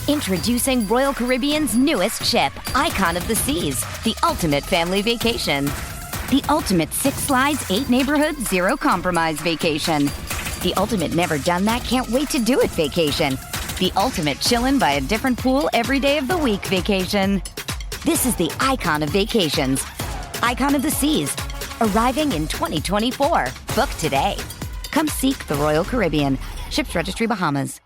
Introducing Royal Caribbean's newest ship, Icon of the Seas, the ultimate family vacation. The ultimate 6 slides, 8 neighborhoods, 0 compromise vacation. The ultimate never done that, can't wait to do it vacation. The ultimate chillin' by a different pool every day of the week vacation. This is the Icon of Vacations. Icon of the Seas, arriving in 2024. Book today. Come seek the Royal Caribbean. Ships Registry, Bahamas.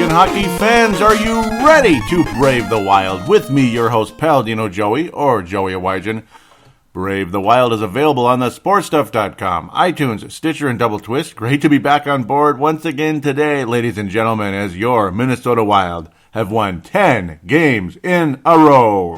Hockey fans, are you ready to brave the wild? With me, your host, Paladino Joey, or Joey Awajan. Brave the Wild is available on the sportstuff.com, iTunes, Stitcher, and Double Twist. Great to be back on board once again today, ladies and gentlemen, as your Minnesota Wild have won 10 games in a row.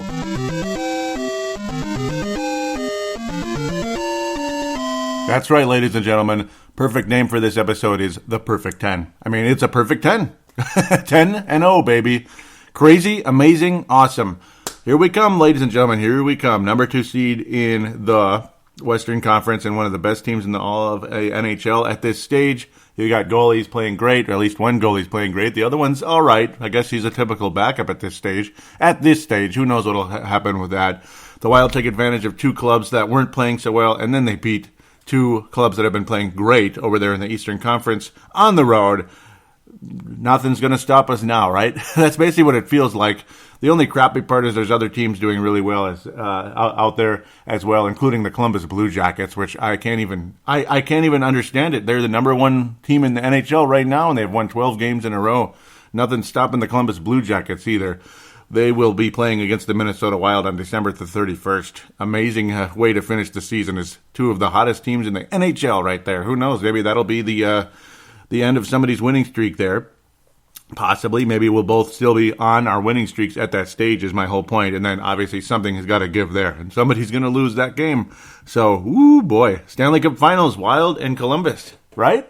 That's right, ladies and gentlemen. Perfect name for this episode is The Perfect 10. I mean, it's a perfect 10. 10-0, baby. Crazy, amazing, awesome. Here we come, ladies and gentlemen. Here we come. Number 2 seed in the Western Conference and one of the best teams in all of NHL at this stage. You got goalies playing great, or at least one goalie's playing great. The other one's all right. I guess he's a typical backup at this stage. At this stage, who knows what will happen with that. The Wild take advantage of 2 clubs that weren't playing so well, and then they beat 2 clubs that have been playing great over there in the Eastern Conference on the road. Nothing's going to stop us now, right? That's basically what it feels like. The only crappy part is there's other teams doing really well out there as well, including the Columbus Blue Jackets, which I can't even understand it. They're the number 1 team in the NHL right now, and they've won 12 games in a row. Nothing's stopping the Columbus Blue Jackets either. They will be playing against the Minnesota Wild on December the 31st. Amazing way to finish the season is 2 of the hottest teams in the NHL right there. Who knows? Maybe that'll be the end of somebody's winning streak there. Possibly. Maybe we'll both still be on our winning streaks at that stage is my whole point. And then obviously something has got to give there. And somebody's going to lose that game. So, ooh boy. Stanley Cup Finals, Wild and Columbus. Right?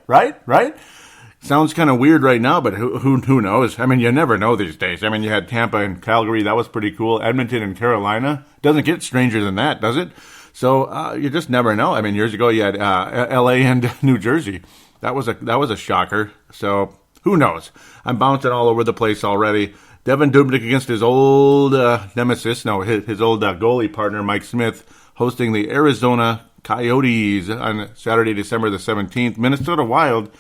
Sounds kind of weird right now, but who knows? I mean, you never know these days. I mean, you had Tampa and Calgary. That was pretty cool. Edmonton and Carolina. Doesn't get stranger than that, does it? So you just never know. I mean, years ago you had L.A. and New Jersey. That was a shocker. So who knows? I'm bouncing all over the place already. Devin Dubnyk against his old nemesis, his old goalie partner, Mike Smith, hosting the Arizona Coyotes on Saturday, December the 17th. Minnesota Wild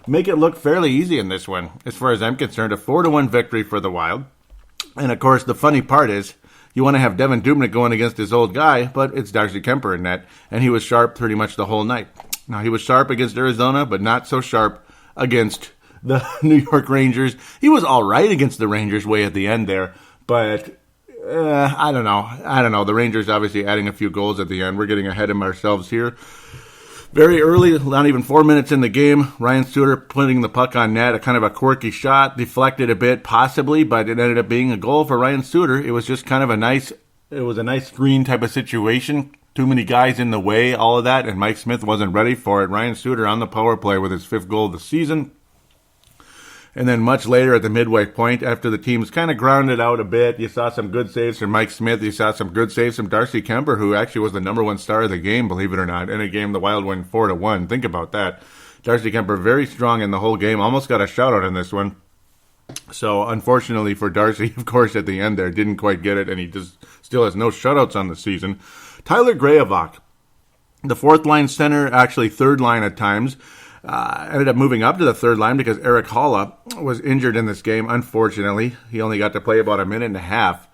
make it look fairly easy in this one. As far as I'm concerned, a 4-1 victory for the Wild. And of course, the funny part is, you want to have Devin Dubnyk going against his old guy, but it's Darcy Kemper in net, and he was sharp pretty much the whole night. Now, he was sharp against Arizona, but not so sharp against the New York Rangers. He was all right against the Rangers way at the end there, but I don't know. The Rangers obviously adding a few goals at the end. We're getting ahead of ourselves here. Very early, not even 4 minutes in the game, Ryan Suter putting the puck on net, a kind of a quirky shot, deflected a bit possibly, but it ended up being a goal for Ryan Suter. It was just kind of a nice screen type of situation. Too many guys in the way, all of that, and Mike Smith wasn't ready for it. Ryan Suter on the power play with his 5th goal of the season. And then much later at the midway point, after the team's kind of grounded out a bit, you saw some good saves from Mike Smith. You saw some good saves from Darcy Kemper, who actually was the number 1 star of the game, believe it or not. In a game, the Wild won 4-1. Think about that. Darcy Kemper very strong in the whole game. Almost got a shutout in this one. So, unfortunately for Darcy, of course, at the end there, didn't quite get it, and he just still has no shutouts on the season. Tyler Graovac, the 4th-line center, actually 3rd line at times, ended up moving up to the 3rd line because Eric Holla was injured in this game, unfortunately. He only got to play about a minute and a half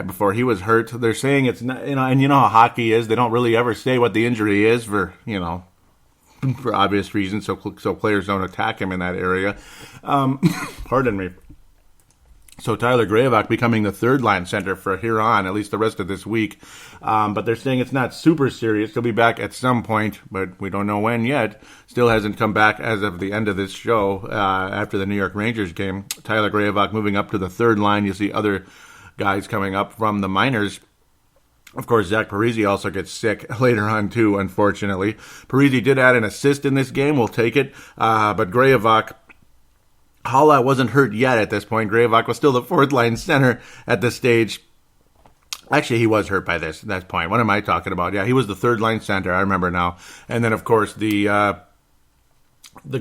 before he was hurt. They're saying it's not, and you know how hockey is. They don't really ever say what the injury is for obvious reasons, so players don't attack him in that area. Pardon me. So Tyler Graovac becoming the 3rd-line center for here on, at least the rest of this week. But they're saying it's not super serious. He'll be back at some point, but we don't know when yet. Still hasn't come back as of the end of this show after the New York Rangers game. Tyler Graovac moving up to the 3rd line. You see other guys coming up from the minors Of course, Zach Parise also gets sick later on, too, unfortunately. Parise did add an assist in this game. We'll take it. But Grajevac, Hala wasn't hurt yet at this point. Grajevac was still the fourth-line center at this stage. Actually, he was hurt by that point. What am I talking about? Yeah, he was the third-line center. I remember now. And then, of course, the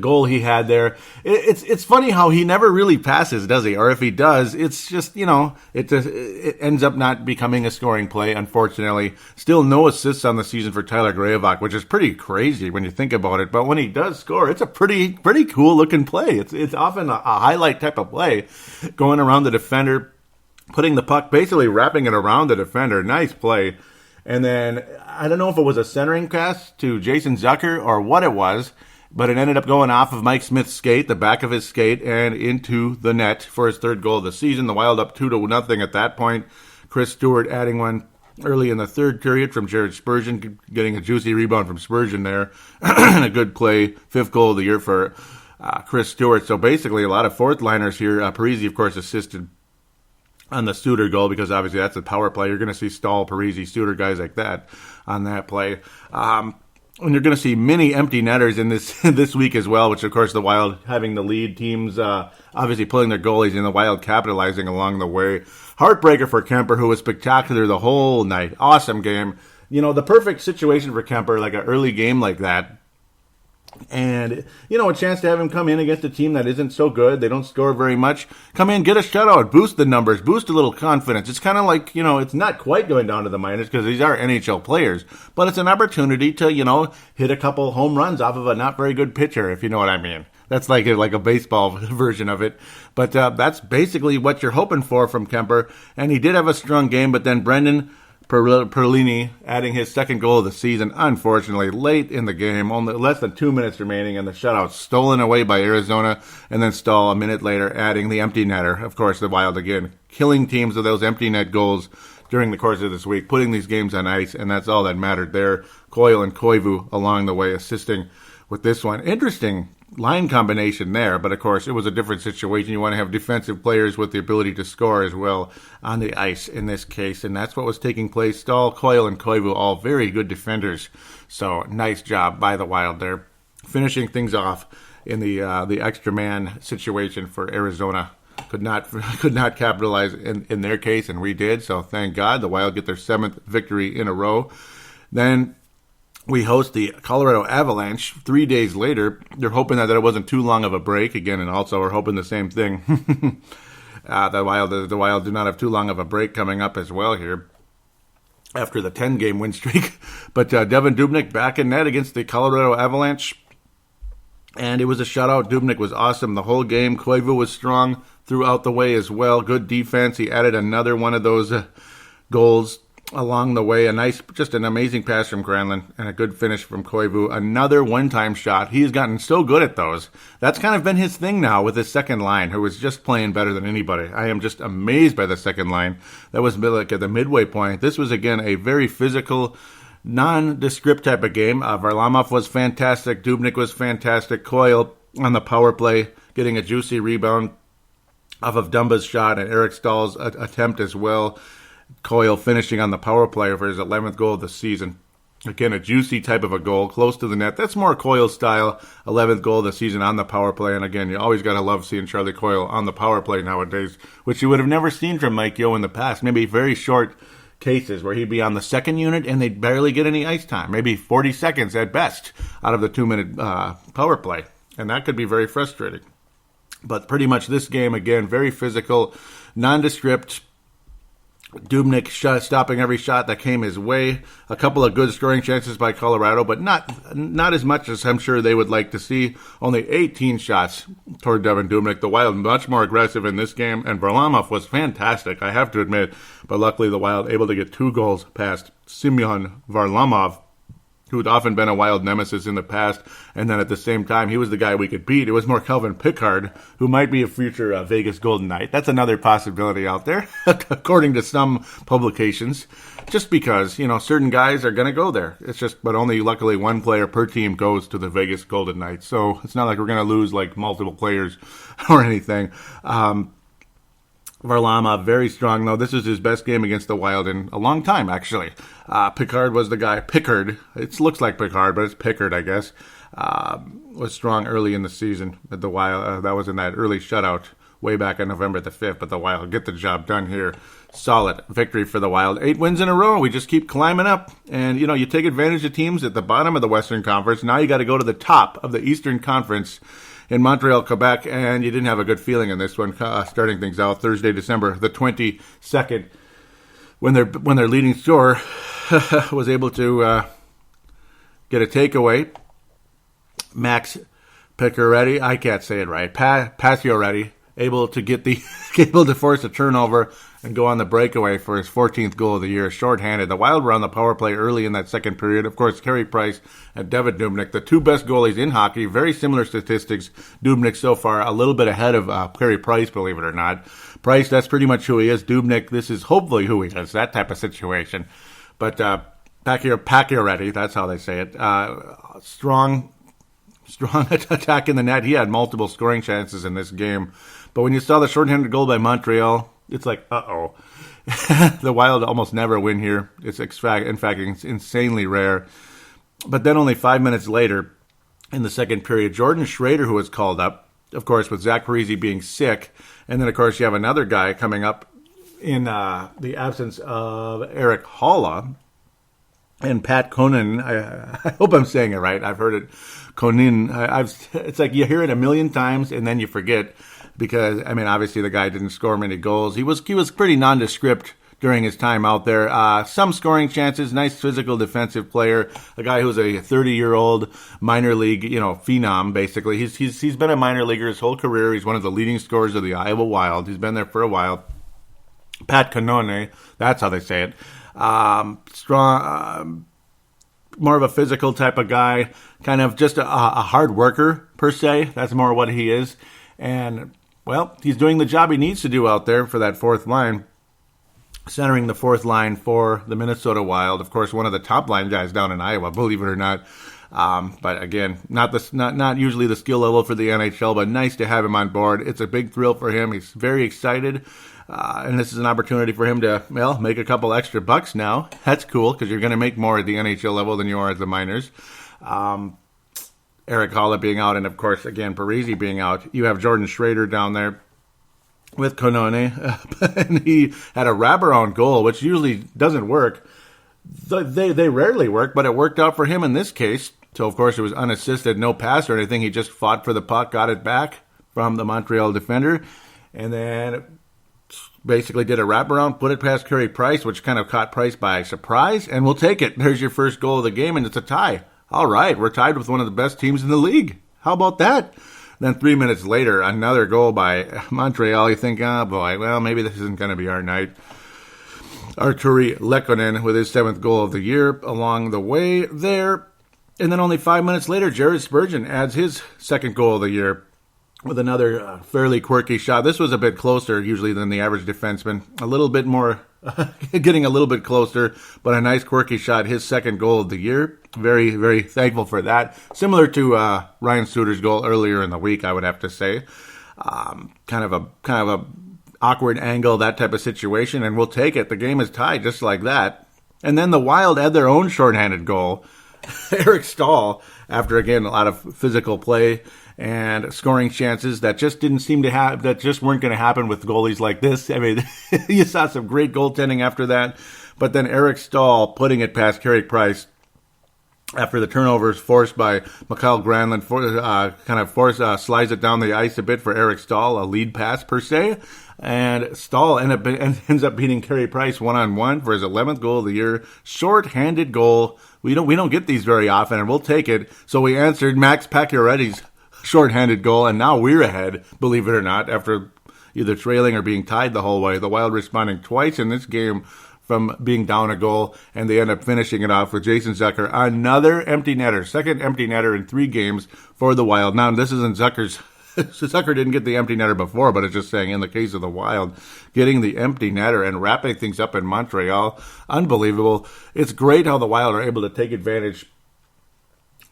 goal he had there. It's funny how he never really passes, does he? Or if he does, it's just, it ends up not becoming a scoring play, unfortunately. Still no assists on the season for Tyler Grajevac, which is pretty crazy when you think about it. But when he does score, it's a pretty cool looking play. It's often a highlight type of play, going around the defender, putting the puck, basically wrapping it around the defender. Nice play. And then, I don't know if it was a centering pass to Jason Zucker or what it was, but it ended up going off of Mike Smith's skate, the back of his skate, and into the net for his third goal of the season. The Wild up 2-0 at that point. Chris Stewart adding one early in the third period from Jared Spurgeon, getting a juicy rebound from Spurgeon there. And a good play, fifth goal of the year for Chris Stewart. So basically a lot of fourth-liners here. Parise, of course, assisted on the Suter goal because obviously that's a power play. You're going to see Stahl, Parise, Suter, guys like that on that play. And you're going to see many empty netters in this week as well, which, of course, the Wild having the lead, teams obviously pulling their goalies, and the Wild capitalizing along the way. Heartbreaker for Kemper, who was spectacular the whole night. Awesome game. The perfect situation for Kemper, like an early game like that. And, a chance to have him come in against a team that isn't so good. They don't score very much. Come in, get a shutout, boost the numbers, boost a little confidence. It's kind of like, it's not quite going down to the minors because these are NHL players. But it's an opportunity to, hit a couple home runs off of a not very good pitcher, if you know what I mean. That's like a baseball version of it. But that's basically what you're hoping for from Kemper. And he did have a strong game, but then Brendan Perlini adding his second goal of the season, unfortunately, late in the game, only less than 2 minutes remaining, and the shutout stolen away by Arizona, and then Stahl a minute later adding the empty netter. Of course, the Wild again, killing teams with those empty net goals during the course of this week, putting these games on ice, and that's all that mattered there. Coyle and Koivu along the way assisting with this one. Interesting line combination there, but of course it was a different situation. You want to have defensive players with the ability to score as well on the ice in this case, and that's what was taking place. Stahl, Coyle, and Koivu, all very good defenders, so nice job by the Wild there, finishing things off in the extra man situation for Arizona. Could not capitalize in their case, and we did, so thank God the Wild get their 7th victory in a row. Then we host the Colorado Avalanche 3 days later. They're hoping that it wasn't too long of a break again, and also we're hoping the same thing. The Wild do not have too long of a break coming up as well here after the 10-game win streak. But Devin Dubnyk back in net against the Colorado Avalanche, and it was a shutout. Dubnyk was awesome the whole game. Koivu was strong throughout the way as well. Good defense. He added another one of those goals along the way. Just an amazing pass from Granlund and a good finish from Koivu. Another one-time shot. He's gotten so good at those. That's kind of been his thing now with his second line, who is just playing better than anybody. I am just amazed by the second line. That was like at the midway point. This was, again, a very physical, nondescript type of game. Varlamov was fantastic. Dubnyk was fantastic. Coyle on the power play, getting a juicy rebound off of Dumba's shot and Eric Stahl's attempt as well. Coyle finishing on the power play for his 11th goal of the season. Again, a juicy type of a goal, close to the net. That's more Coyle style, 11th goal of the season on the power play. And again, you always got to love seeing Charlie Coyle on the power play nowadays, which you would have never seen from Mike Yeo in the past. Maybe very short cases where he'd be on the second unit and they'd barely get any ice time. Maybe 40 seconds at best out of the 2-minute power play. And that could be very frustrating. But pretty much this game, again, very physical, nondescript. Dubnyk stopping every shot that came his way. A couple of good scoring chances by Colorado, but not as much as I'm sure they would like to see. Only 18 shots toward Devin Dubnyk. The Wild much more aggressive in this game, and Varlamov was fantastic, I have to admit. But luckily the Wild able to get 2 goals past Semyon Varlamov, who had often been a Wild nemesis in the past, and then at the same time, he was the guy we could beat. It was more Calvin Pickard, who might be a future Vegas Golden Knight. That's another possibility out there, according to some publications, just because, certain guys are going to go there. It's just, but only luckily one player per team goes to the Vegas Golden Knights, so it's not like we're going to lose, multiple players or anything. Varlamov, very strong, though. This is his best game against the Wild in a long time, actually. Pickard was the guy. Pickard. It looks like Pickard, but it's Pickard, I guess. Was strong early in the season at the Wild. That was in that early shutout way back on November the 5th, but the Wild get the job done here. Solid victory for the Wild. 8 wins in a row. We just keep climbing up. And, you take advantage of teams at the bottom of the Western Conference. Now you got to go to the top of the Eastern Conference in Montreal, Quebec, and you didn't have a good feeling in this one. Starting things out Thursday, December the 22nd, when their leading scorer was able to get a takeaway. Max Pacioretty, I can't say it right. Pacioretty, able to force a turnover and go on the breakaway for his 14th goal of the year, shorthanded. The Wild were on the power play early in that second period. Of course, Carey Price and David Dubnyk, the two best goalies in hockey. Very similar statistics. Dubnyk so far a little bit ahead of Carey Price, believe it or not. Price, that's pretty much who he is. Dubnyk, this is hopefully who he is, that type of situation. But Pacioretty, that's how they say it. Strong attack in the net. He had multiple scoring chances in this game. But when you saw the shorthanded goal by Montreal, it's like, uh-oh. The Wild almost never win here. In fact, it's insanely rare. But then only 5 minutes later, in the second period, Jordan Schrader, who was called up, of course, with Zach Parise being sick. And then, of course, you have another guy coming up in the absence of Eric Halla and Pat Conan. I hope I'm saying it right. I've heard it. Conan. It's like you hear it a million times and then you forget. Because, obviously the guy didn't score many goals. He was pretty nondescript during his time out there. Some scoring chances, nice physical defensive player, a guy who's a 30-year-old minor league, phenom, basically. He's been a minor leaguer his whole career. He's one of the leading scorers of the Iowa Wild. He's been there for a while. Pat Canone, that's how they say it. Strong, more of a physical type of guy, kind of just a hard worker, per se. That's more what he is. And, well, he's doing the job he needs to do out there for that fourth line, centering the fourth line for the Minnesota Wild. Of course, one of the top line guys down in Iowa, believe it or not. But again, not usually the skill level for the NHL, but nice to have him on board. It's a big thrill for him. He's very excited. And this is an opportunity for him to, make a couple extra bucks now. That's cool because you're going to make more at the NHL level than you are at the minors. Eric Halla being out, and of course, again, Parise being out. You have Jordan Schrader down there with Canone, and he had a wraparound goal, which usually doesn't work. They rarely work, but it worked out for him in this case. So, of course, it was unassisted, no pass or anything. He just fought for the puck, got it back from the Montreal defender, and then basically did a wraparound, put it past Carey Price, which kind of caught Price by surprise, and we'll take it. There's your first goal of the game, and it's a tie. All right, we're tied with one of the best teams in the league. How about that? Then 3 minutes later, another goal by Montreal. You think, oh boy, well, maybe this isn't going to be our night. Arturi Lekkonen with his 7th goal of the year along the way there. And then only 5 minutes later, Jared Spurgeon adds his 2nd goal of the year with another fairly quirky shot. This was a bit closer usually than the average defenseman. A little bit more, getting a little bit closer, but a nice quirky shot. His 2nd goal of the year. Very, very thankful for that. Similar to Ryan Suter's goal earlier in the week, I would have to say. Kind of a awkward angle, that type of situation, and we'll take it. The game is tied just like that. And then the Wild had their own shorthanded goal. Eric Stahl, after again a lot of physical play and scoring chances that just didn't seem to have, that just weren't going to happen with goalies like this. You saw some great goaltending after that, but then Eric Stahl putting it past Carey Price after the turnovers forced by Mikael Granlund, slides it down the ice a bit for Eric Stahl, a lead pass per se, and Stahl ends up beating Carey Price 1-on-1 for his 11th goal of the year. Short-handed goal. We don't get these very often, and we'll take it. So we answered Max Pacioretty's short-handed goal, and now we're ahead, believe it or not, after either trailing or being tied the whole way. The Wild responding twice in this game from being down a goal, and they end up finishing it off with Jason Zucker, another empty netter, 2nd empty netter in 3 games for the Wild. Now, this isn't Zucker's. Zucker didn't get the empty netter before, but it's just saying in the case of the Wild, getting the empty netter and wrapping things up in Montreal, unbelievable. It's great how the Wild are able to take advantage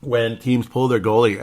when teams pull their goalie.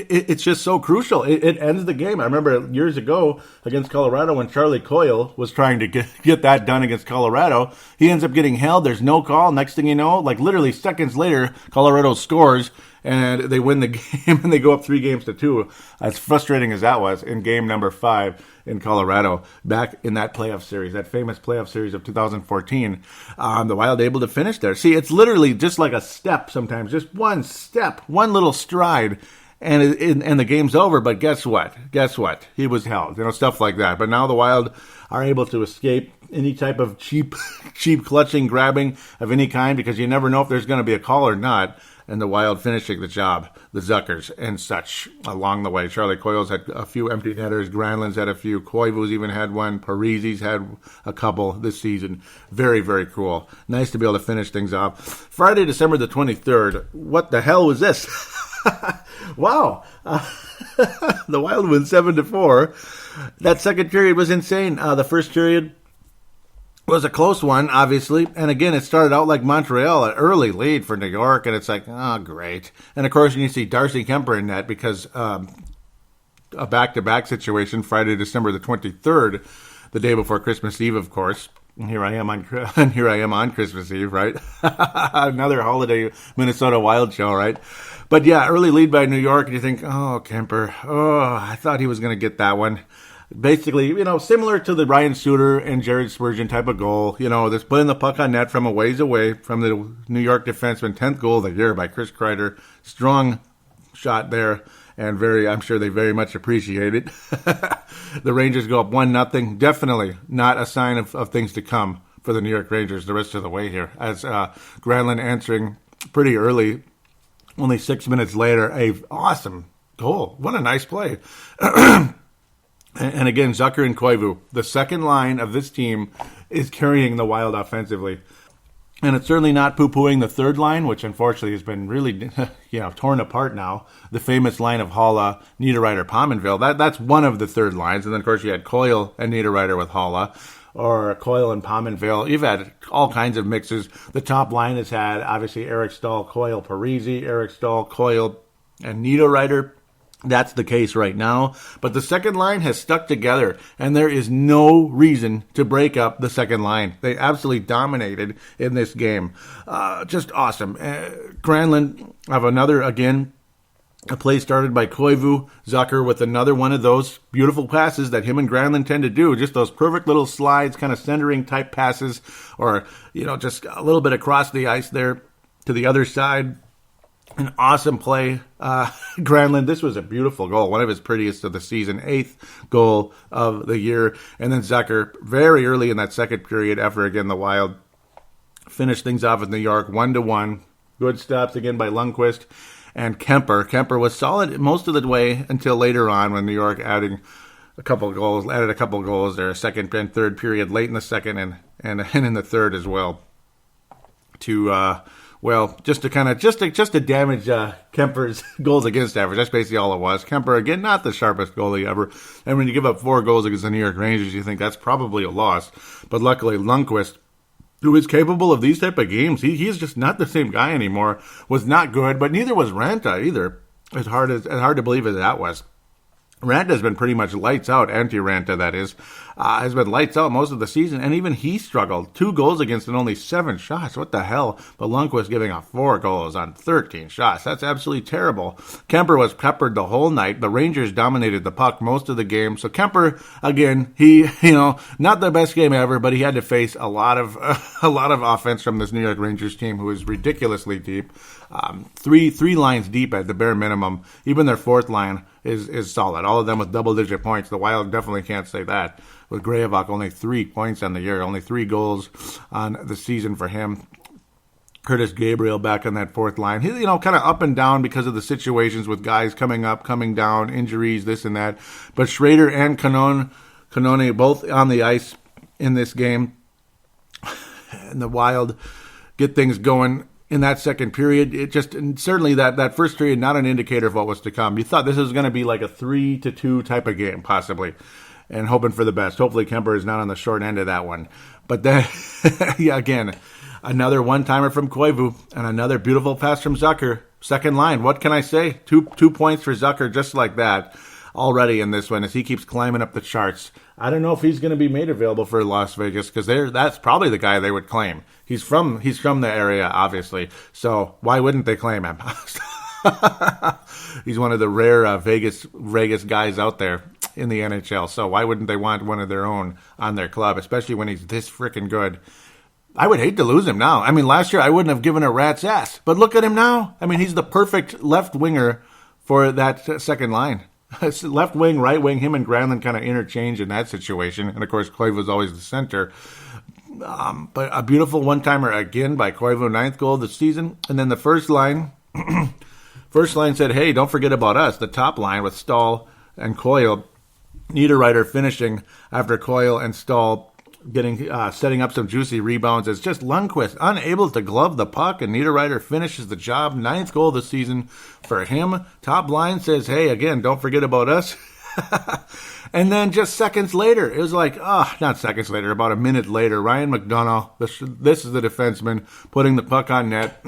It's just so crucial. It ends the game. I remember years ago against Colorado when Charlie Coyle was trying to get that done against Colorado. He ends up getting held. There's no call. Next thing you know, like literally seconds later, Colorado scores and they win the game and they go up 3-2. As frustrating as that was in game number 5 in Colorado, back in that playoff series, that famous playoff series of 2014, the Wild able to finish there. See, it's literally just like a step sometimes, just one step, one little stride, and the game's over. But guess what? He was held, stuff like that. But now the Wild are able to escape any type of cheap clutching, grabbing of any kind, because you never know if there's going to be a call or not. And the Wild finishing the job, the Zuckers and such along the way. Charlie Coyle's had a few empty netters. Granlund's had a few. Koivu's even had one. Parise's had a couple this season. Very, very cool. Nice to be able to finish things off. Friday, December the 23rd. What the hell was this? Wow. The Wild win 7-4. That second period was insane. The first period was a close one, obviously. And again, it started out like Montreal, an early lead for New York, and it's like, oh, great. And of course, you see Darcy Kemper in that because a back-to-back situation, Friday, December the 23rd, the day before Christmas Eve, of course. And here I am on Christmas Eve, right? Another holiday Minnesota Wild show, right? But yeah, early lead by New York, and you think, oh, Kemper, I thought he was going to get that one. Basically, similar to the Ryan Suter and Jared Spurgeon type of goal. This putting the puck on net from a ways away from the New York defenseman. 10th goal of the year by Chris Kreider. Strong shot there, and I'm sure they very much appreciate it. The Rangers go up 1-0. Definitely not a sign of things to come for the New York Rangers the rest of the way here. As Granlund answering pretty early, only 6 minutes later, a awesome goal. What a nice play. And again, Zucker and Koivu, the second line of this team, is carrying the Wild offensively. And it's certainly not poo-pooing the third line, which unfortunately has been really torn apart now. The famous line of Haula, Niederreiter, Pominville. That's one of the third lines. And then, of course, you had Coyle and Niederreiter with Haula, or Coyle and Pominville. You've had all kinds of mixes. The top line has had, obviously, Eric Stahl, Coyle, Parise, Eric Stahl, Coyle, and Niederreiter. That's the case right now. But the second line has stuck together, and there is no reason to break up the second line. They absolutely dominated in this game. Just awesome. Granlund have another, again, a play started by Koivu. Zucker with another one of those beautiful passes that him and Granlund tend to do. Just those perfect little slides, kind of centering type passes, or, just a little bit across the ice there to the other side. An awesome play. Granlund, this was a beautiful goal. One of his prettiest of the season. 8th goal of the year. And then Zucker, very early in that second period, after again the Wild finished things off with New York, 1-1. Good stops again by Lundqvist and Kemper. Kemper was solid most of the way until later on when New York added a couple goals there. Second and third period, late in the second and in the third as well. Just to damage Kemper's goals against average. That's basically all it was. Kemper, again, not the sharpest goalie ever. And when you give up 4 goals against the New York Rangers, you think that's probably a loss. But luckily, Lundqvist, who is capable of these type of games, he's just not the same guy anymore, was not good. But neither was Ranta either, as hard to believe as that was. Ranta's been pretty much lights out, anti-Ranta that is, has been lights out most of the season, and even he struggled. 2 goals against and only 7 shots. What the hell? But Lundqvist giving up 4 goals on 13 shots. That's absolutely terrible. Kemper was peppered the whole night. The Rangers dominated the puck most of the game. So Kemper, again, he, not the best game ever, but he had to face a lot of offense from this New York Rangers team, who is ridiculously deep. Three lines deep at the bare minimum. Even their fourth line is solid. All of them with double-digit points. The Wild definitely can't say that. With Grayevac, only 3 points on the year, only 3 goals on the season for him. Curtis Gabriel back on that fourth line. He, kind of up and down because of the situations with guys coming up, coming down, injuries, this and that. But Schrader and Cannone both on the ice in this game. And the Wild get things going in that second period. It just, and certainly that first period, not an indicator of what was to come. You thought this was going to be like a 3-2 type of game, possibly, and hoping for the best. Hopefully Kemper is not on the short end of that one. But then, yeah, again, Another one-timer from Koivu and another beautiful pass from Zucker. Second line, what can I say? Two points for Zucker just like that already in this one as he keeps climbing up the charts. I don't know if he's going to be made available for Las Vegas because that's probably the guy they would claim. He's from the area, obviously. So why wouldn't they claim him? He's one of the rare Vegas guys out there in the NHL. So why wouldn't they want one of their own on their club, especially when he's this freaking good? I would hate to lose him now. I mean, last year I wouldn't have given a rat's ass. But look at him now. I mean, he's the perfect left winger for that second line. Left wing, right wing, him and Granlund kind of interchange in that situation. And, of course, Koivu was always the center. But a beautiful one-timer again by Koivu, 9th goal of the season. And then the first line said, hey, don't forget about us. The top line with Stahl and Coyle. Niederreiter finishing after Coyle and Stahl setting up some juicy rebounds. It's just Lundqvist unable to glove the puck, and Niederreiter finishes the job. 9th goal of the season for him. Top line says, hey, again, don't forget about us. And then just seconds later, it was like, not seconds later, about a minute later, Ryan McDonough, this is the defenseman, putting the puck on net.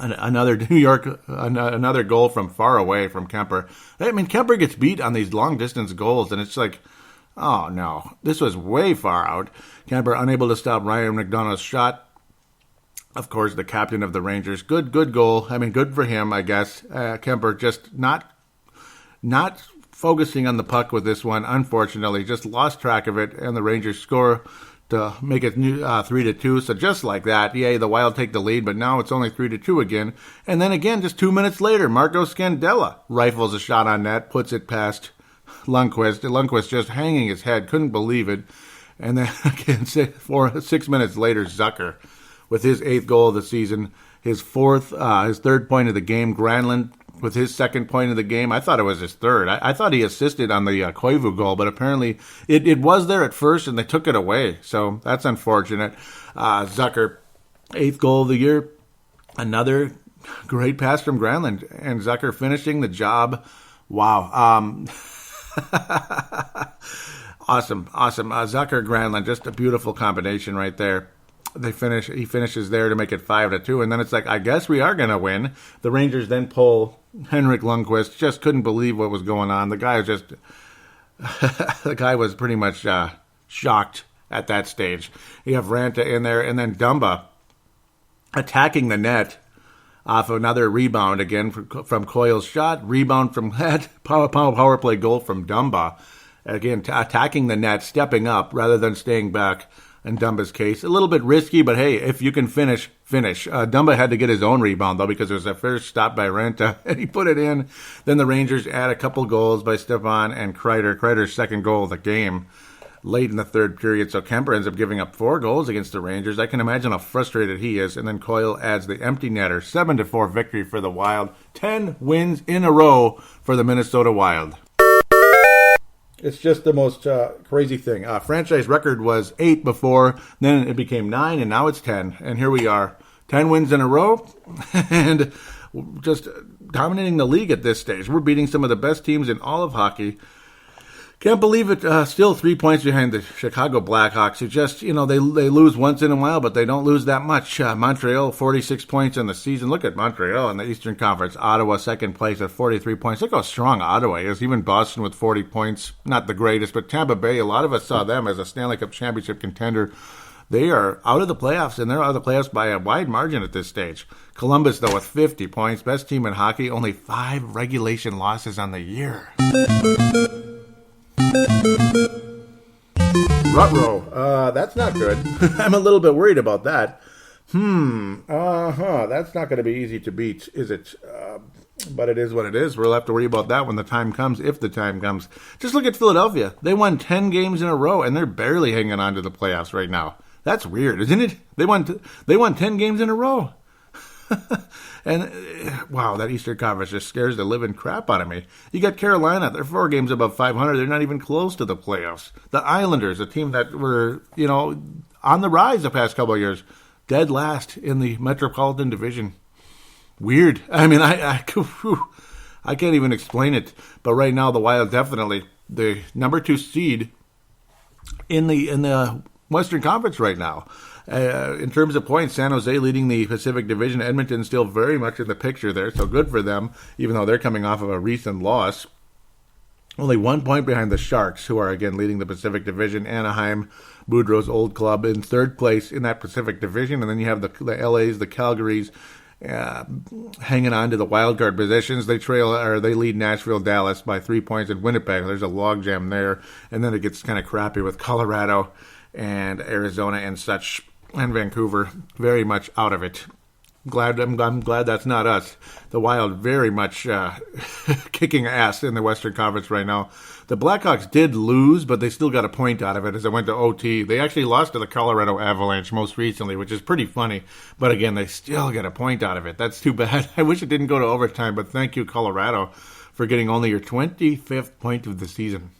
Another New York, another goal from far away from Kemper. I mean, Kemper gets beat on these long-distance goals, and it's like, oh, no. This was way far out. Kemper unable to stop Ryan McDonough's shot. Of course, the captain of the Rangers. Good goal. I mean, good for him, I guess. Kemper just not focusing on the puck with this one, unfortunately. Just lost track of it, and the Rangers score to make it 3-2. So just like that, yay, the Wild take the lead, but now it's only 3-2 again. And then again, just 2 minutes later, Marco Scandella rifles a shot on net, puts it past Lundqvist. Lundqvist just hanging his head, couldn't believe it. And then again, 6 minutes later, Zucker with his 8th goal of the season, his 3rd point of the game. Granlund with his 2nd point of the game. I thought it was his 3rd. I thought he assisted on the Koivu goal, but apparently it was there at first and they took it away. So that's unfortunate. Zucker, 8th goal of the year. Another great pass from Granlund, and Zucker finishing the job. Wow. Awesome. Zucker, Granlund, just a beautiful combination right there. He finishes there to make it 5-2, and then it's like, I guess we are going to win. The Rangers then pull Henrik Lundqvist. Just couldn't believe what was going on. The guy was pretty much shocked at that stage. You have Ranta in there, and then Dumba attacking the net off another rebound again from Coyle's shot. Rebound from that power play goal from Dumba. Again, attacking the net, stepping up rather than staying back. In Dumba's case, a little bit risky, but hey, if you can finish. Dumba had to get his own rebound, though, because it was a first stop by Renta, and he put it in. Then the Rangers add a couple goals by Stepan and Kreider. Kreider's 2nd goal of the game late in the 3rd period, so Kemper ends up giving up 4 goals against the Rangers. I can imagine how frustrated he is, and then Coyle adds the empty netter. 7-4 victory for the Wild. 10 wins in a row for the Minnesota Wild. It's just the most crazy thing. Franchise record was 8 before, then it became 9, and now it's 10. And here we are, 10 wins in a row, and just dominating the league at this stage. We're beating some of the best teams in all of hockey. Can't believe it. Still 3 points behind the Chicago Blackhawks, who just, they lose once in a while, but they don't lose that much. Montreal, 46 points in the season. Look at Montreal in the Eastern Conference. Ottawa, 2nd place at 43 points. Look how strong Ottawa is. Even Boston with 40 points. Not the greatest, but Tampa Bay, a lot of us saw them as a Stanley Cup championship contender. They are out of the playoffs, and they're out of the playoffs by a wide margin at this stage. Columbus, though, with 50 points. Best team in hockey. Only 5 regulation losses on the year. Ruh-roh. That's not good. I'm a little bit worried about that. That's not going to be easy to beat, is it? But it is what it is. We'll have to worry about that when the time comes, if the time comes. Just look at Philadelphia. They won 10 games in a row, and they're barely hanging on to the playoffs right now. That's weird, isn't it? They won 10 games in a row. And, wow, that Eastern Conference just scares the living crap out of me. You got Carolina. They're 4 games above 500. They're not even close to the playoffs. The Islanders, a team that were, on the rise the past couple of years, dead last in the Metropolitan Division. Weird. I mean, I can't even explain it. But right now, the Wild definitely the number 2 seed in the Western Conference right now. In terms of points, San Jose leading the Pacific Division. Edmonton still very much in the picture there, so good for them, even though they're coming off of a recent loss. Only 1 point behind the Sharks, who are again leading the Pacific Division. Anaheim, Boudreau's old club, in third place in that Pacific Division. And then you have the LAs, the Calgarys, hanging on to the wild card positions. They lead Nashville, Dallas by 3 points, and Winnipeg. There's a logjam there, and then it gets kind of crappy with Colorado and Arizona and such, and Vancouver very much out of it. I'm glad that's not us. The Wild very much kicking ass in the Western Conference right now. The Blackhawks did lose, but they still got a point out of it as it went to OT. They actually lost to the Colorado Avalanche most recently, which is pretty funny. But again, they still get a point out of it. That's too bad. I wish it didn't go to overtime, but thank you, Colorado, for getting only your 25th point of the season.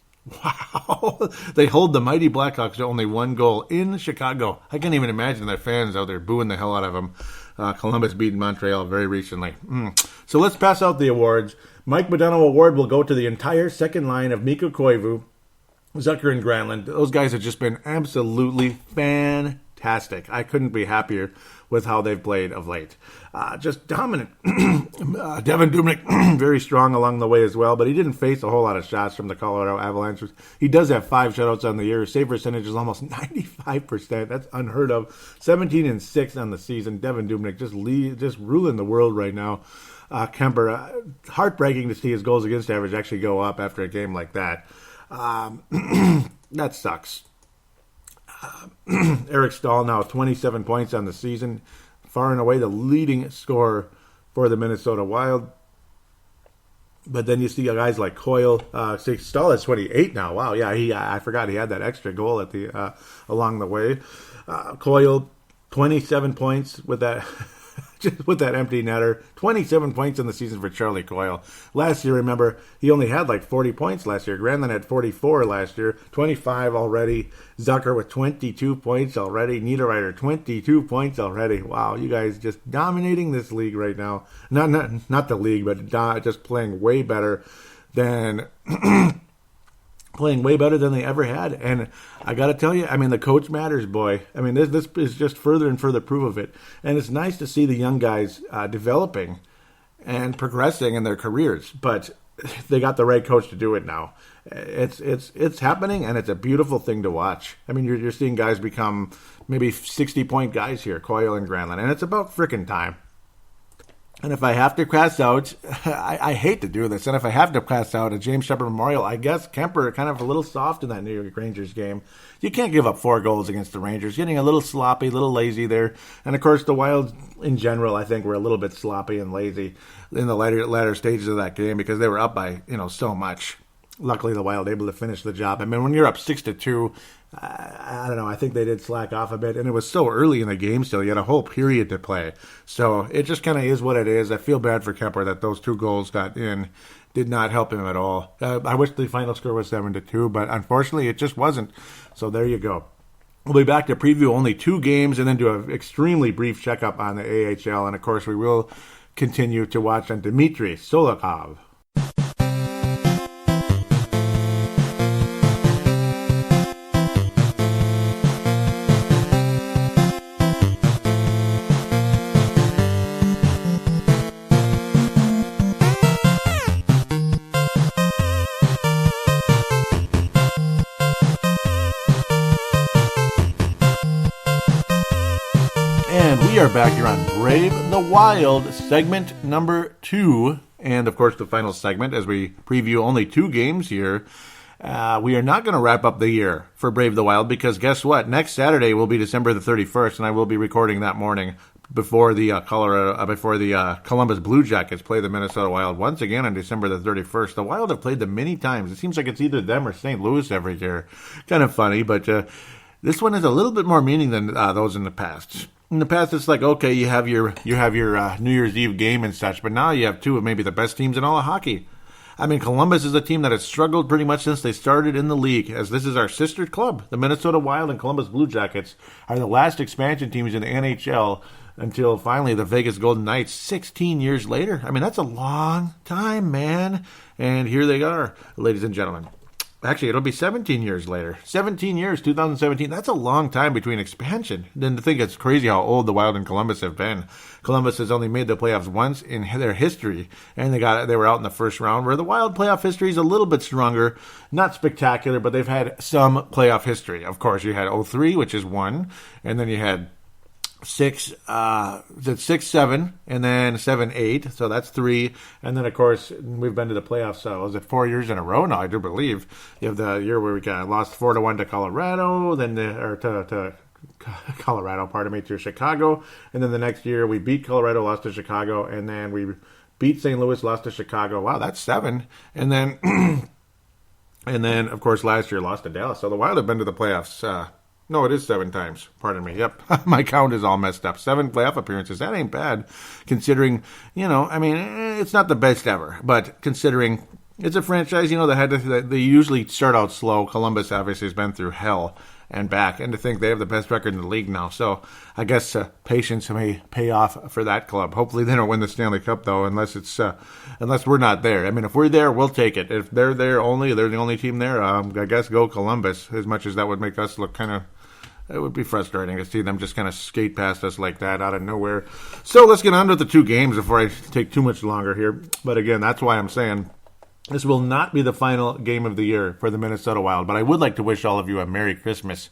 Wow. They hold the mighty Blackhawks to only one goal in Chicago. I can't even imagine their fans out there booing the hell out of them. Columbus beating Montreal very recently. So let's pass out the awards. Mike Modano Award will go to the entire second line of Mikko Koivu, Zucker, and Granlund. Those guys have just been absolutely fantastic. I couldn't be happier with how they've played of late. Just dominant. Devin Dubnyk, very strong along the way as well, but he didn't face a whole lot of shots from the Colorado Avalanche. He does have 5 shutouts on the year. His save percentage is almost 95%. That's unheard of. 17-6 on the season. Devin Dubnyk just ruling the world right now. Kemper, heartbreaking to see his goals against average actually go up after a game like that. That sucks. Eric Staal now 27 points on the season, far and away the leading scorer for the Minnesota Wild. But then you see guys like Coyle. Staal has 28 now. Wow, yeah, I forgot he had that extra goal at the along the way. Coyle 27 points with that. Just with that empty netter. 27 points in the season for Charlie Coyle. Last year, remember, he only had like 40 points last year. Granlund had 44 last year. 25 already. Zucker with 22 points already. Niederreiter, 22 points already. Wow, you guys just dominating this league right now. Not the league, but just playing way better than... playing way better than they ever had. And I got to tell you, I mean, the coach matters, boy. I mean, this is just further and further proof of it. And it's nice to see the young guys developing and progressing in their careers. But they got the right coach to do it now. It's happening, and it's a beautiful thing to watch. I mean, you're seeing guys become maybe 60-point guys here, Coyle and Granlund. And it's about frickin' time. And if I have to pass out, I hate to do this, and if I have to pass out a James Shepherd Memorial, I guess Kemper kind of a little soft in that New York Rangers game. You can't give up 4 goals against the Rangers. Getting a little sloppy, a little lazy there. And, of course, the Wild in general, I think, were a little bit sloppy and lazy in the latter stages of that game because they were up by, so much. Luckily, the Wild able to finish the job. I mean, when you're up 6-2, I don't know. I think they did slack off a bit, and it was so early in the game still. You had a whole period to play. So it just kind of is what it is. I feel bad for Kemper that those 2 goals got in. Did not help him at all. I wish the final score was 7-2, but unfortunately it just wasn't. So there you go. We'll be back to preview only 2 games and then do an extremely brief checkup on the AHL. And, of course, we will continue to watch on Dmitry Solikov. We are back here on Brave the Wild, segment number 2, and of course the final segment as we preview only 2 games here. We are not going to wrap up the year for Brave the Wild because guess what? Next Saturday will be December the 31st, and I will be recording that morning before the Columbus Blue Jackets play the Minnesota Wild once again on December the 31st. The Wild have played them many times. It seems like it's either them or St. Louis every year. Kind of funny, but this one has a little bit more meaning than those in the past. In the past, it's like, okay, you have your New Year's Eve game and such, but now you have 2 of maybe the best teams in all of hockey. I mean, Columbus is a team that has struggled pretty much since they started in the league, as this is our sister club. The Minnesota Wild and Columbus Blue Jackets are the last expansion teams in the NHL until finally the Vegas Golden Knights 16 years later. I mean, that's a long time, man. And here they are, ladies and gentlemen. Actually, it'll be 17 years later. 17 years, 2017. That's a long time between expansion. Then to think it's crazy how old the Wild and Columbus have been. Columbus has only made the playoffs once in their history, and they were out in the first round, where the Wild playoff history is a little bit stronger. Not spectacular, but they've had some playoff history. Of course, you had 03, which is one, and then you had 6, 7, and then 7, 8. So that's 3. And then, of course, we've been to the playoffs. Was it 4 years in a row now? I do believe. You have the year where we lost 4-1 to Colorado, then to Colorado, to Chicago. And then the next year we beat Colorado, lost to Chicago, and then we beat St. Louis, lost to Chicago. Wow, that's 7. And then, of course, last year lost to Dallas. So the Wild have been to the playoffs. No, it is 7 times. Pardon me. Yep. My count is all messed up. 7 playoff appearances. That ain't bad, considering, it's not the best ever. But considering it's a franchise, they usually start out slow. Columbus obviously has been through hell and back. And to think they have the best record in the league now. So I guess patience may pay off for that club. Hopefully they don't win the Stanley Cup, though, unless we're not there. I mean, if we're there, we'll take it. If they're the only team there, I guess go Columbus, as much as that would make us look kind of... It would be frustrating to see them just kind of skate past us like that out of nowhere. So let's get on to the 2 games before I take too much longer here. But again, that's why I'm saying this will not be the final game of the year for the Minnesota Wild. But I would like to wish all of you a Merry Christmas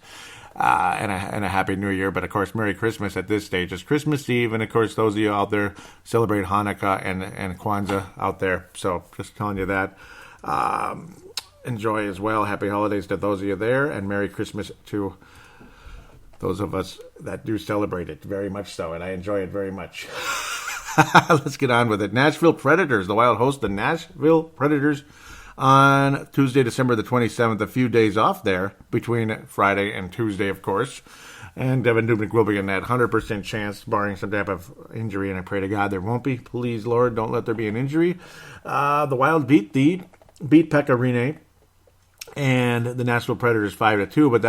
and a Happy New Year. But of course, Merry Christmas at this stage is Christmas Eve. And of course, those of you out there celebrate Hanukkah and Kwanzaa out there. So just telling you that. Enjoy as well. Happy holidays to those of you there. And Merry Christmas to those of us that do celebrate it, very much so, and I enjoy it very much. Let's get on with it. Nashville Predators. The Wild host the Nashville Predators on Tuesday, December the 27th. A few days off there between Friday and Tuesday, of course. And Devin Dubnyk will be in that 100% chance, barring some type of injury, and I pray to God there won't be. Please, Lord, don't let there be an injury. The Wild beat Pekka Rinne and the Nashville Predators 5-2, but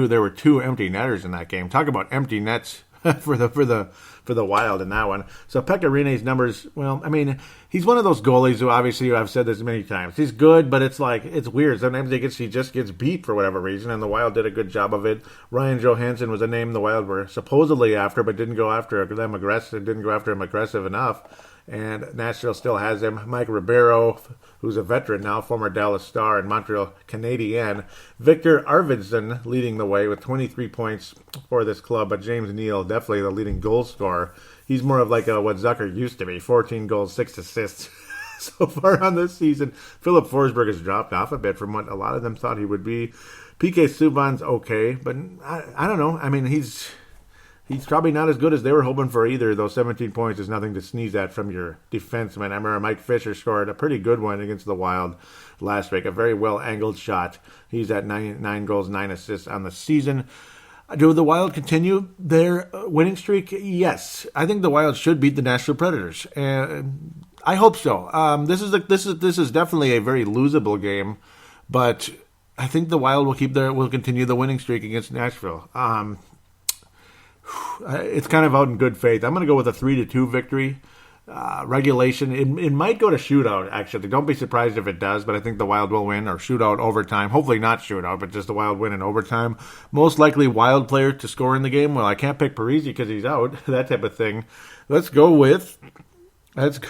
there were 2 empty netters in that game. Talk about empty nets for the Wild in that one. So Pekka Rinne's numbers, well, I mean, he's one of those goalies who, obviously, I've said this many times, he's good, but it's weird. Sometimes he just gets beat for whatever reason, and the Wild did a good job of it. Ryan Johansson was a name the Wild were supposedly after, but didn't go after him aggressive enough. And Nashville still has him. Mike Ribeiro, who's a veteran now, former Dallas Star and Montreal Canadien. Victor Arvidsson leading the way with 23 points for this club, but James Neal, definitely the leading goal scorer. He's more of like what Zucker used to be, 14 goals, 6 assists so far on this season. Philip Forsberg has dropped off a bit from what a lot of them thought he would be. PK Subban's okay, but I don't know. I mean, he's probably not as good as they were hoping for either, though 17 points is nothing to sneeze at from your defenseman. I remember Mike Fisher scored a pretty good one against the Wild last week, a very well-angled shot. He's at 9 goals, 9 assists on the season. Do the Wild continue their winning streak? Yes. I think the Wild should beat the Nashville Predators. And I hope so. This is definitely a very losable game, but I think the Wild will continue the winning streak against Nashville. It's kind of out in good faith. I'm going to go with a 3-2 victory. Regulation, it might go to shootout, actually. Don't be surprised if it does, but I think the Wild will win, or shootout overtime. Hopefully not shootout, but just the Wild win in overtime. Most likely Wild player to score in the game. Well, I can't pick Parise because he's out, that type of thing. Let's go with Zucker.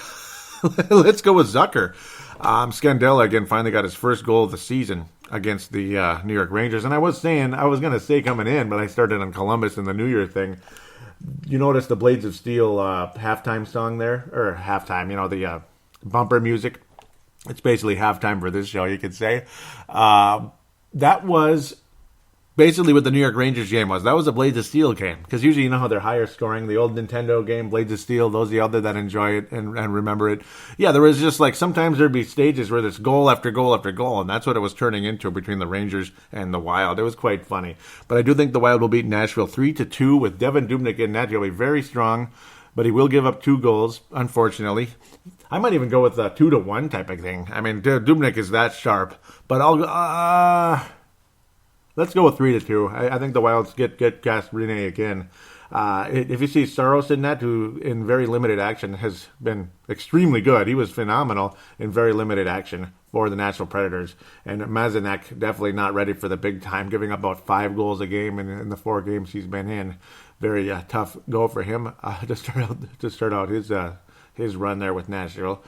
Scandella, again, finally got his first goal of the season against the New York Rangers. And I was going to say coming in, but I started on Columbus and the New Year thing. You notice the Blades of Steel halftime song there? Or halftime, the bumper music. It's basically halftime for this show, you could say. That was basically what the New York Rangers game was. That was a Blades of Steel game. Because usually you know how they're higher scoring. The old Nintendo game, Blades of Steel, those of you out there that enjoy it and remember it. Yeah, there was just sometimes there'd be stages where there's goal after goal after goal. And that's what it was turning into between the Rangers and the Wild. It was quite funny. But I do think the Wild will beat Nashville 3-2 with Devin Dubnyk in net. He'll be very strong. But he will give up 2 goals, unfortunately. I might even go with a 2-1 type of thing. I mean, Dubnyk is that sharp. But let's go with 3-2. I think the Wilds get cast Rinne again. If you see Saros in net, who in very limited action has been extremely good. He was phenomenal in very limited action for the Nashville Predators. And Mazinek definitely not ready for the big time, giving up about 5 goals a game in the 4 games he's been in. Very tough go for him to start out his run there with Nashville.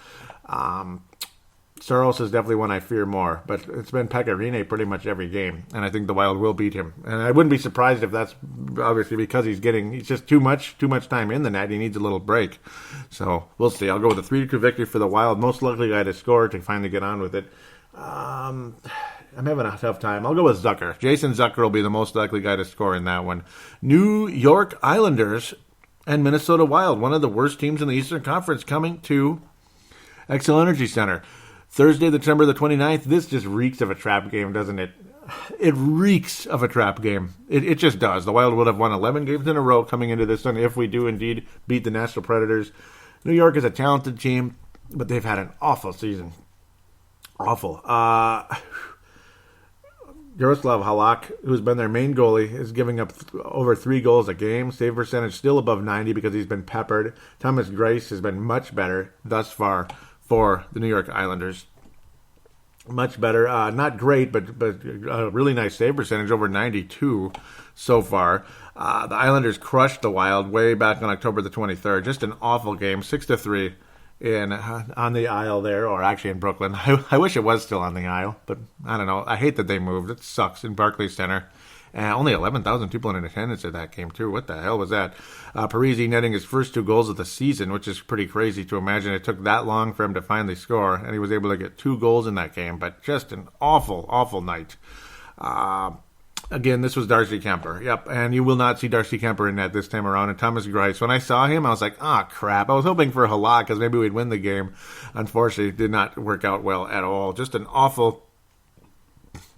Saros is definitely one I fear more, but it's been Pecorine pretty much every game, and I think the Wild will beat him. And I wouldn't be surprised if that's obviously because he's just too much time in the net. He needs a little break. So we'll see. I'll go with a 3-2 victory for the Wild. Most likely guy to score to finally get on with it. I'm having a tough time. I'll go with Zucker. Jason Zucker will be the most likely guy to score in that one. New York Islanders and Minnesota Wild, one of the worst teams in the Eastern Conference, coming to Xcel Energy Center. Thursday, December the 29th, this just reeks of a trap game, doesn't it? It reeks of a trap game. It just does. The Wild would have won 11 games in a row coming into this one if we do indeed beat the Nashville Predators. New York is a talented team, but they've had an awful season. Awful. Jaroslav Halak, who's been their main goalie, is giving up over 3 goals a game. Save percentage still above 90 because he's been peppered. Thomas Greiss has been much better thus far for the New York Islanders. Much better. Not great, but a really nice save percentage, over 92 so far. The Islanders crushed the Wild way back on October the 23rd. Just an awful game, 6-3 on the Isle there, or actually in Brooklyn. I wish it was still on the Isle, but I don't know. I hate that they moved. It sucks in Barclays Center. Only 11,000 people in attendance at that game, too. What the hell was that? Parise netting his first 2 goals of the season, which is pretty crazy to imagine it took that long for him to finally score, and he was able to get 2 goals in that game, but just an awful, awful night. Again, this was Darcy Kemper. Yep, and you will not see Darcy Kemper in net this time around. And Thomas Greiss, when I saw him, I was like, crap. I was hoping for Halak because maybe we'd win the game. Unfortunately, it did not work out well at all. Just an awful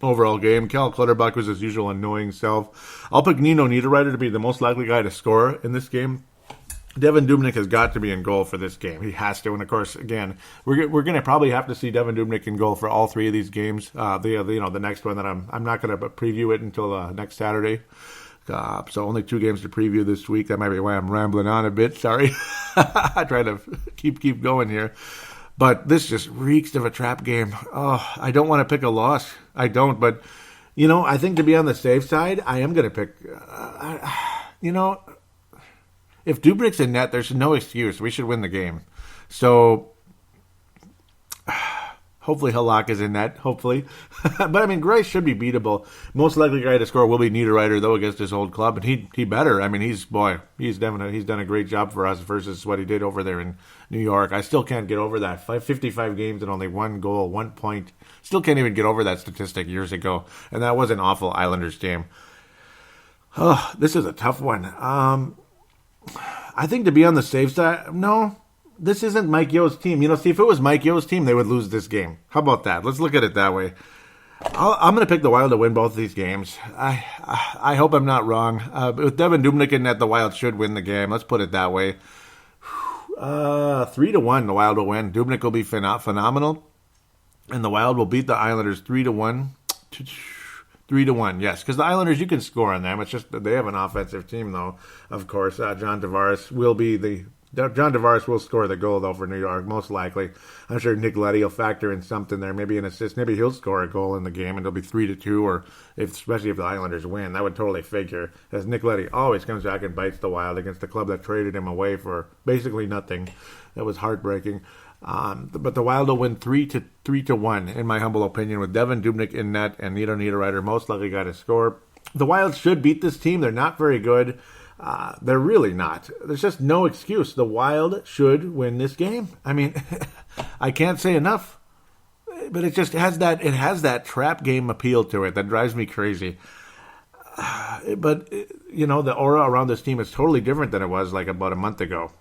overall game. Cal Clutterbuck was his usual annoying self. I'll pick Nino Niederreiter to be the most likely guy to score in this game. Devin Dubnyk has got to be in goal for this game. He has to. And, of course, again, we're going to probably have to see Devin Dubnyk in goal for all 3 of these games. The next one that I'm not going to preview it until next Saturday. So only 2 games to preview this week. That might be why I'm rambling on a bit. Sorry. I try to keep going here. But this just reeks of a trap game. Oh, I don't want to pick a loss. I don't. But, I think to be on the safe side, I am going to pick, if Dubnyk's in net, there's no excuse. We should win the game. So, hopefully Halak is in net, hopefully. But, Greiss should be beatable. Most likely guy to score will be Niederreiter, though, against his old club. And he better. He's done a great job for us versus what he did over there in New York. I still can't get over that. 55 games and only 1 goal, 1 point. Still can't even get over that statistic years ago. And that was an awful Islanders game. Oh, this is a tough one. I think to be on the safe side, no, this isn't Mike Yo's team. See, if it was Mike Yo's team, they would lose this game. How about that? Let's look at it that way. I'm going to pick the Wild to win both of these games. I hope I'm not wrong. With Devin Dubnyk in net, the Wild should win the game. Let's put it that way. 3-1, the Wild will win. Dubnyk will be phenomenal, and the Wild will beat the Islanders 3-1. 3-1, yes, because the Islanders, you can score on them. It's just that they have an offensive team, though. Of course, John Tavares will score the goal, though, for New York, most likely. I'm sure Nick Leddy will factor in something there, maybe an assist. Maybe he'll score a goal in the game, and it'll be 3-2, or especially if the Islanders win. That would totally figure, as Nick Leddy always comes back and bites the Wild against the club that traded him away for basically nothing. That was heartbreaking. But the Wild will win 3-1, in my humble opinion, with Devin Dubnyk in net and Nino Niederreiter most likely guy to score. The Wild should beat this team. They're not very good. They're really not. There's just no excuse. The Wild should win this game. I can't say enough. But it just has that trap game appeal to it that drives me crazy. But, the aura around this team is totally different than it was like about a month ago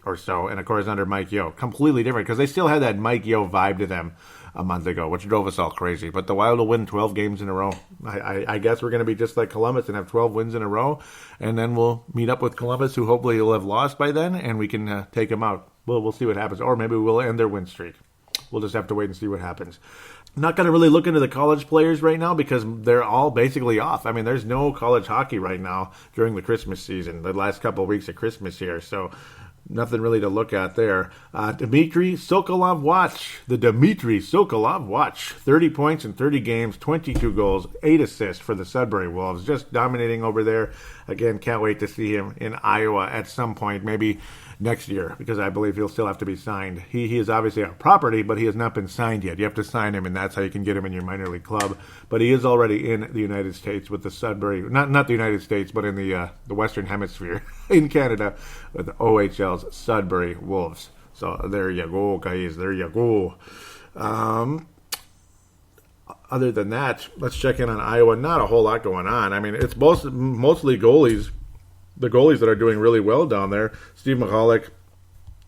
or so, and of course under Mike Yeo. Completely different, because they still had that Mike Yeo vibe to them a month ago, which drove us all crazy. But the Wild will win 12 games in a row. I guess we're going to be just like Columbus and have 12 wins in a row, and then we'll meet up with Columbus, who hopefully will have lost by then, and we can take them out. We'll see what happens, or maybe we'll end their win streak. We'll just have to wait and see what happens. I'm not going to really look into the college players right now because they're all basically off. I mean, there's no college hockey right now during the Christmas season, the last couple of weeks of Christmas here. So nothing really to look at there. Dmitry Sokolov watch. The Dmitry Sokolov watch. 30 points in 30 games, 22 goals, 8 assists for the Sudbury Wolves. Just dominating over there. Again, can't wait to see him in Iowa at some point, maybe next year, because I believe he'll still have to be signed. He is obviously a property, but he has not been signed yet. You have to sign him, and that's how you can get him in your minor league club. But he is already in the United States with the Sudbury, not the United States, but in the Western Hemisphere in Canada with the OHL's Sudbury Wolves. So there you go, guys. There you go. Other than that, let's check in on Iowa. Not a whole lot going on. I mean, it's mostly goalies. The goalies that are doing really well down there. Steve McCulloch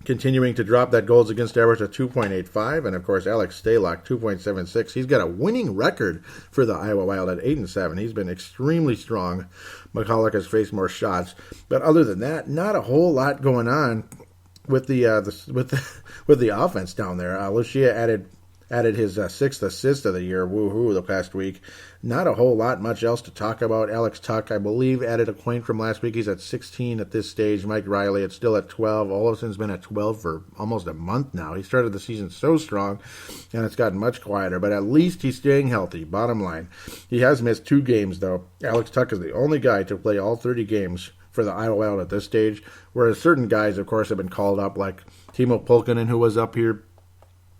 continuing to drop that goals against average at 2.85, and of course Alex Stalock 2.76. He's got a winning record for the Iowa Wild at 8-7. He's been extremely strong. McCulloch has faced more shots, but other than that, not a whole lot going on with the offense down there. Lucia added his sixth assist of the year, woohoo, the past week. Not a whole lot much else to talk about. Alex Tuck, I believe, added a point from last week. He's at 16 at this stage. Mike Riley, it's still at 12. Olofsson's been at 12 for almost a month now. He started the season so strong, and it's gotten much quieter, but at least he's staying healthy, bottom line. He has missed 2 games, though. Alex Tuck is the only guy to play all 30 games for the Iowa Wild at this stage, whereas certain guys, of course, have been called up, like Timo Pulkkinen, who was up here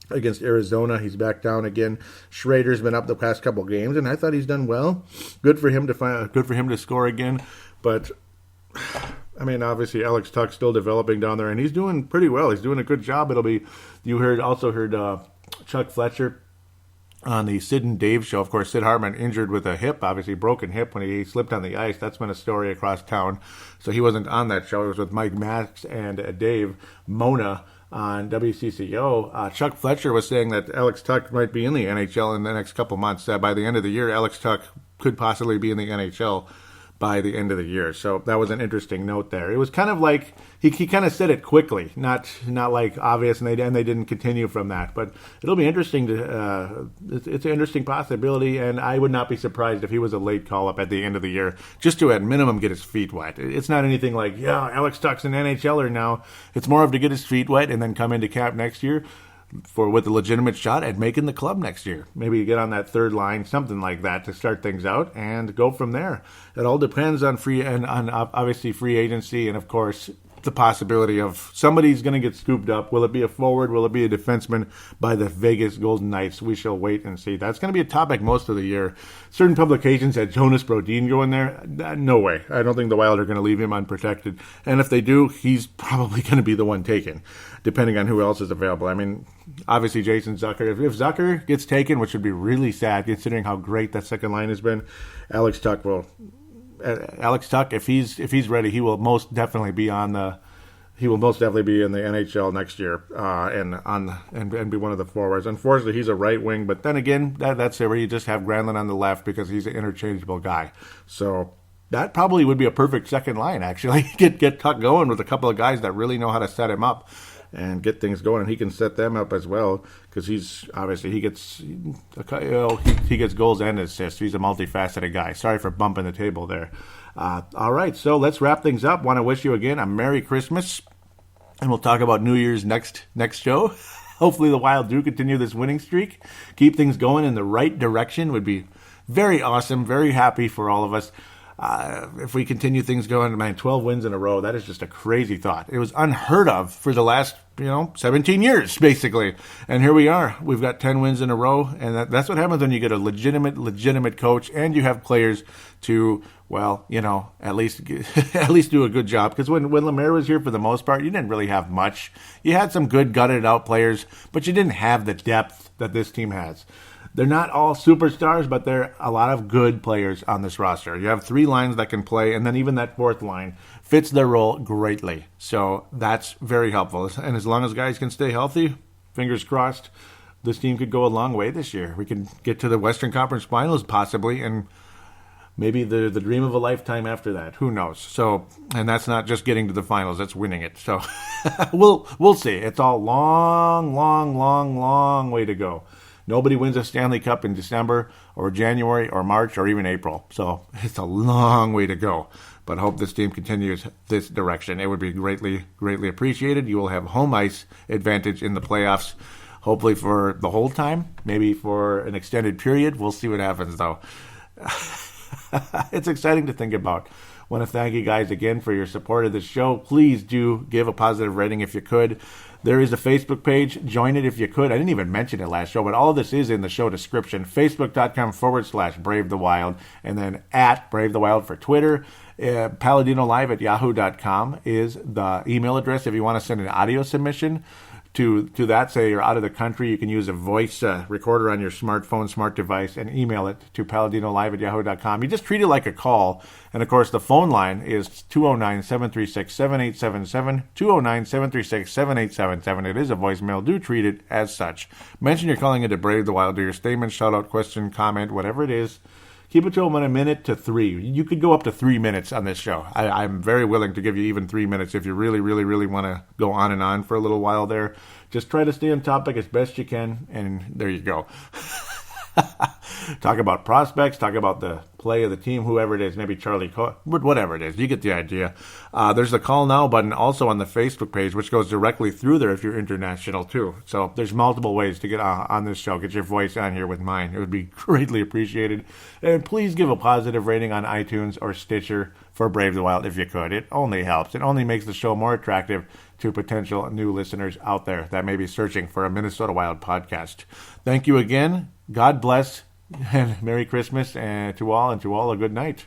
against Arizona. He's back down again. Schrader's been up the past couple games, and I thought he's done well. Good for him to score again. But I mean, obviously Alex Tuck's still developing down there, and he's doing pretty well. He's doing a good job. You also heard Chuck Fletcher on the Sid and Dave show. Of course, Sid Hartman injured with a hip, obviously broken hip when he slipped on the ice. That's been a story across town. So he wasn't on that show. It was with Mike Max and Dave Mona on WCCO. Chuck Fletcher was saying that Alex Tuck might be in the NHL in the next couple months. By the end of the year, Alex Tuck could possibly be in the NHL by the end of the year. So that was an interesting note there. It was kind of like he kind of said it quickly, not like obvious, and they didn't continue from that. But it'll be interesting to it's an interesting possibility, and I would not be surprised if he was a late call up at the end of the year, just to at minimum get his feet wet. It's not anything like Alex Tuck's an NHLer now. It's more of to get his feet wet and then come into camp next year with a legitimate shot at making the club next year. Maybe get on that third line, something like that, to start things out and go from there. It all depends on obviously free agency, and of course the possibility of somebody's going to get scooped up. Will it be a forward? Will it be a defenseman by the Vegas Golden Knights? We shall wait and see. That's going to be a topic most of the year. Certain publications had Jonas Brodin go in there. No way. I don't think the Wild are going to leave him unprotected. And if they do, he's probably going to be the one taken, depending on who else is available. I mean, obviously Jason Zucker. If Zucker gets taken, which would be really sad considering how great that second line has been, Alex Tuck, if he's ready, he will most definitely be in the NHL next year, and be one of the forwards. Unfortunately, he's a right wing, but then again, that's where you just have Granlund on the left because he's an interchangeable guy. So that probably would be a perfect second line, actually. Get Tuck going with a couple of guys that really know how to set him up and get things going, and he can set them up as well because he gets goals and assists. He's a multifaceted guy. Sorry for bumping the table there. All right, so let's wrap things up. Want to wish you again a Merry Christmas, and we'll talk about New Year's next show. Hopefully the Wild do continue this winning streak, keep things going in the right direction. Would be very awesome, very happy for all of us. If we continue things going, 12 wins in a row, that is just a crazy thought. It was unheard of for the last, 17 years, basically. And here we are. We've got 10 wins in a row, and that's what happens when you get a legitimate coach and you have players to, at least do a good job. Because when Lemaire was here, for the most part, you didn't really have much. You had some good gutted out players, but you didn't have the depth that this team has. They're not all superstars, but there are a lot of good players on this roster. You have 3 lines that can play, and then even that 4th line fits their role greatly. So that's very helpful. And as long as guys can stay healthy, fingers crossed, this team could go a long way this year. We can get to the Western Conference Finals possibly, and maybe the dream of a lifetime after that. Who knows? So, and that's not just getting to the finals, that's winning it. So we'll see. It's all long way to go. Nobody wins a Stanley Cup in December or January or March or even April. So it's a long way to go. But I hope this team continues this direction. It would be greatly, greatly appreciated. You will have home ice advantage in the playoffs, hopefully for the whole time, maybe for an extended period. We'll see what happens, though. It's exciting to think about. I want to thank you guys again for your support of this show. Please do give a positive rating if you could. There is a Facebook page. Join it if you could. I didn't even mention it last show, but all of this is in the show description. Facebook.com/Brave the Wild, and then at Brave the Wild for Twitter. Paladinolive@yahoo.com is the email address if you want to send an audio submission to that. Say you're out of the country, you can use a voice recorder on your smartphone, smart device, and email it to paladinolive@yahoo.com. You just treat it like a call. And, of course, the phone line is 209-736-7877, 209-736-7877. It is a voicemail. Do treat it as such. Mention you're calling into Brave the Wild. Do your statement, shout-out, question, comment, whatever it is. Keep it to them in a minute to 3. You could go up to 3 minutes on this show. I'm very willing to give you even 3 minutes if you really, really, really want to go on and on for a little while there. Just try to stay on topic as best you can, and there you go. Talk about prospects, talk about the play of the team, whoever it is, maybe Charlie but whatever it is. You get the idea. There's the call now button also on the Facebook page, which goes directly through there if you're international too. So there's multiple ways to get on this show. Get your voice on here with mine. It would be greatly appreciated. And please give a positive rating on iTunes or Stitcher for Brave the Wild if you could. It only helps. It only makes the show more attractive to potential new listeners out there that may be searching for a Minnesota Wild podcast. Thank you again. God bless, and Merry Christmas to all, and to all a good night.